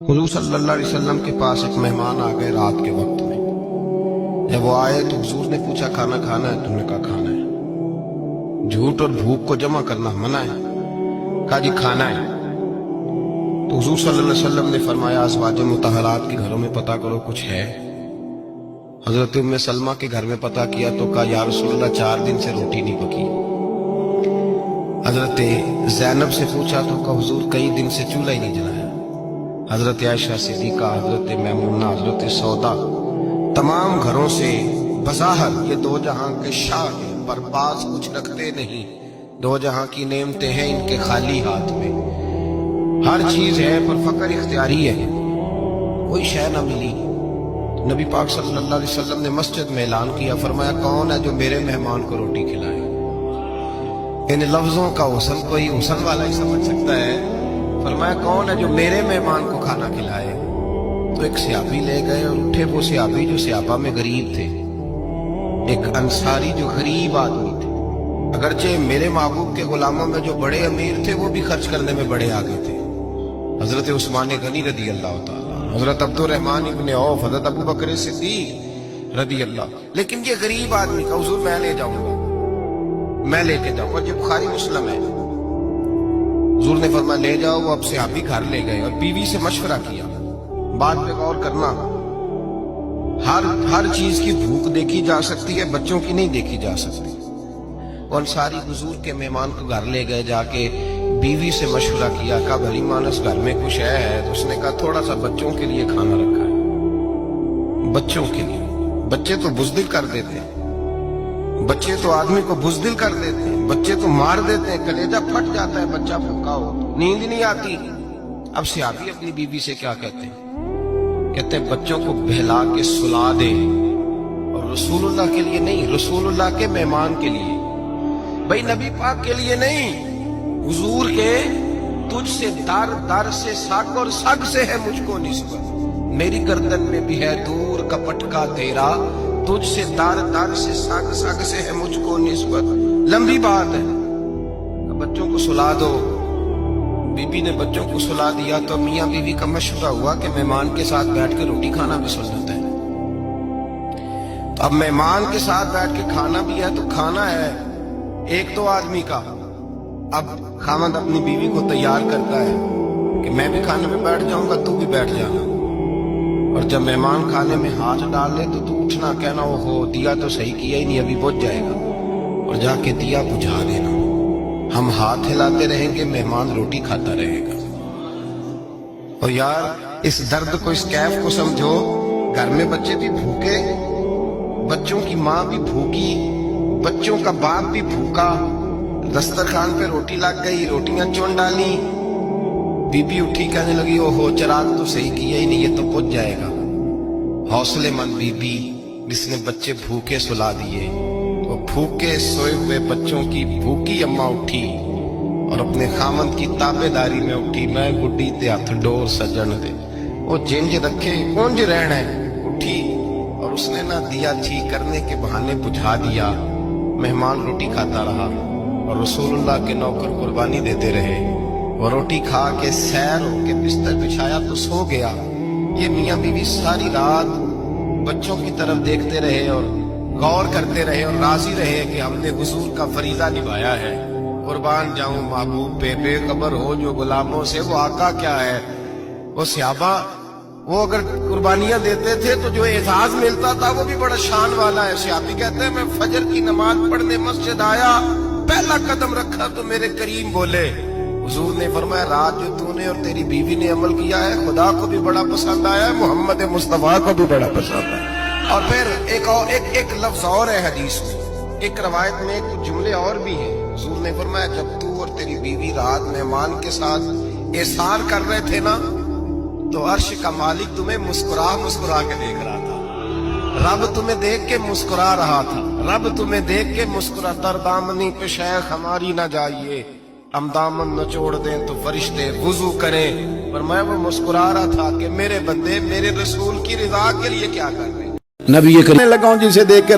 حضور صلی اللہ علیہ وسلم کے پاس ایک مہمان آ گئے رات کے وقت میں۔ جب وہ آئے تو حضور نے پوچھا کھانا کھانا ہے؟ تم نے کہا کھانا ہے۔ جھوٹ اور بھوک کو جمع کرنا منع ہے؟ کہا جی کھانا ہے۔ تو حضور صلی اللہ علیہ وسلم نے فرمایا ازواج مطہرات کے گھروں میں پتہ کرو کچھ ہے۔ حضرت ام سلمہ کے گھر میں پتہ کیا تو کہا یا رسول اللہ 4 دن سے روٹی نہیں پکی۔ حضرت زینب سے پوچھا تو کہا حضور کئی دن سے چولہا ہی نہیں جلایا۔ حضرت عائشہ صدیقہ، حضرت میمونہ، حضرت سودا، تمام گھروں سے بظاہر یہ دو جہاں کے شاہ ہیں، پر باز کچھ رکھتے نہیں۔ دو جہاں کی نعمتیں ہیں ان کے خالی ہاتھ میں، ہر چیز ہے پر فقر اختیاری ہے، کوئی شے نہ ملی۔ نبی پاک صلی اللہ علیہ وسلم نے مسجد میں اعلان کیا، فرمایا کون ہے جو میرے مہمان کو روٹی کھلائے؟ ان لفظوں کا حسن کوئی حسن والا ہی سمجھ سکتا ہے۔ فرمایا کون ہے جو میرے مہمان کو کھانا کھلائے؟ تو ایک صحابی لے گئے اور اٹھے، وہ صحابی جو صحابہ میں غریب تھے، ایک انصاری جو غریب آدمی تھے، اگرچہ میرے محبوب کے غلاموں میں جو بڑے امیر تھے وہ بھی خرچ کرنے میں بڑے آگے تھے، حضرت عثمان غنی رضی اللہ تعالیٰ، حضرت عبد الرحمن ابن عوف، حضرت ابو بکر صدیق رضی اللہ۔ لیکن یہ غریب آدمی کا حضور میں لے جاؤں گا، میں لے کے جاؤں گا، یہ بخاری مسلم ہے۔ حضور نے فرمایا لے جاؤ۔ وہ اب صحابی گھر لے گئے اور بیوی سے مشورہ کیا، بات پہ غور کرنا، ہر چیز کی بھوک دیکھی جا سکتی ہے، بچوں کی نہیں دیکھی جا سکتی۔ وہ انصاری حضور کے مہمان کو گھر لے گئے، جا کے بیوی سے مشورہ کیا، کہا بھلی مانس گھر میں کچھ ہے؟ تو اس نے کہا تھوڑا سا بچوں کے لیے کھانا رکھا ہے۔ بچوں کے لیے؟ بچے تو بزدل کر دیتے ہیں، بچے تو آدمی کو بزدل کر دیتے ہیں، بچے تو مار دیتے ہیں، کلیجہ پھٹ جاتا ہے بچہ بھوکا ہو، نیند نہیں آتی۔ اب صحابی اپنی بیوی سے کیا کہتے ہیں؟ کہتے ہیں بچوں کو بہلا کے سلا دے، اور رسول اللہ کے لیے نہیں، رسول اللہ کے مہمان کے لیے، بھئی نبی پاک کے لیے نہیں، حضور کے تجھ سے در در سے سگ اور سگ سے ہے مجھ کو نسبت، میری گردن میں بھی ہے دور کا پٹکا تیرا، تجھ سے در در سے سگ سگ سے ہے مجھ کو نسبت۔ لمبی بات ہے، بچوں کو سلا دو۔ بی بی نے بچوں کو سلا دیا تو میاں بیوی کا مشورہ ہوا کہ مہمان کے ساتھ بیٹھ کے روٹی کھانا بھی سنت ہے۔ تو اب مہمان کے ساتھ بیٹھ کے کھانا بھی ہے تو کھانا ہے ایک دو آدمی کا۔ اب خاوند اپنی بیوی کو تیار کرتا ہے کہ میں بھی کھانے میں بیٹھ جاؤں گا، تو بھی بیٹھ جانا، اور جب مہمان کھانے میں ہاتھ ڈال لے تو اٹھنا، کہنا وہ ہو دیا تو صحیح کیا ہی نہیں، ابھی بجھ جائے گا، اور جا کے دیا بجھا دینا۔ ہم ہاتھ ہلاتے رہیں گے، مہمان روٹی کھاتا رہے گا۔ اور یار اس درد کو، اس کیف کو سمجھو، گھر میں بچے بھی بھوکے، بچوں کی ماں بھی بھوکی، بچوں کا باپ بھی بھوکا، دسترخوان پہ روٹی لگ گئی، روٹیاں چون ڈالی، بی بی اٹھی کہنے لگی او ہو چراغ تو صحیح کیا ہی نہیں، یہ تو بجھ جائے گا۔ حوصلے مند بی بی جس نے بچے بھوکے سلا دیے، وہ بھوکے سوئے ہوئے بچوں کی بھوکی اماں اٹھی اور اپنے خامند کی تابے داری میں اٹھی، میں گڈی تے ہاتھ ڈور سجن دے، وہ جنج رکھے کونج رہن ہے، اٹھی اور اس نے نہ دیا ٹھیک کرنے کے بہانے بجھا دیا۔ مہمان روٹی کھاتا رہا اور رسول اللہ کے نوکر قربانی دیتے رہے۔ وہ روٹی کھا کے سیر ہو کے بستر بچھایا تو سو گیا۔ یہ میاں بیوی ساری رات بچوں کی طرف دیکھتے رہے اور غور کرتے رہے اور راضی رہے کہ ہم نے حضور کا فریضہ نبھایا ہے۔ قربان جاؤں محبوب پہ، بے خبر ہو جو غلاموں سے، وہ آقا کیا ہے۔ وہ صحابہ وہ اگر قربانیاں دیتے تھے تو جو اعزاز ملتا تھا وہ بھی بڑا شان والا ہے۔ صحابی کہتے ہیں میں فجر کی نماز پڑھنے مسجد آیا، پہلا قدم رکھا تو میرے کریم بولے، حضور نے فرمایا رات جو تو نے اور تیری بیوی نے عمل کیا ہے خدا کو بھی بڑا پسند آیا ہے، محمد مصطفیٰ کو بھی بڑا پسند ہے۔ اور پھر ایک لفظ اور ہے حدیث میں، ایک روایت میں کچھ جملے اور بھی ہیں۔ حضور نے فرمایا جب تو اور تیری بیوی رات مہمان کے ساتھ احسان کر رہے تھے نا تو عرش کا مالک تمہیں مسکرا مسکرا کے دیکھ رہا تھا، رب تمہیں دیکھ کے مسکرا رہا تھا، رب تمہیں دیکھ کے مسکرا۔ تر دامنی پہ شیخ ہماری نہ جائیے، ہم دامن نہ چھوڑ دیں تو فرشتے وضو کریں، پر میں وہ مسکرا رہا تھا کہ میرے بندے میرے رسول کی رضا کے لیے کیا کر رہے ہیں۔ نبی کرنے لگا ہوں جسے دیکھ کے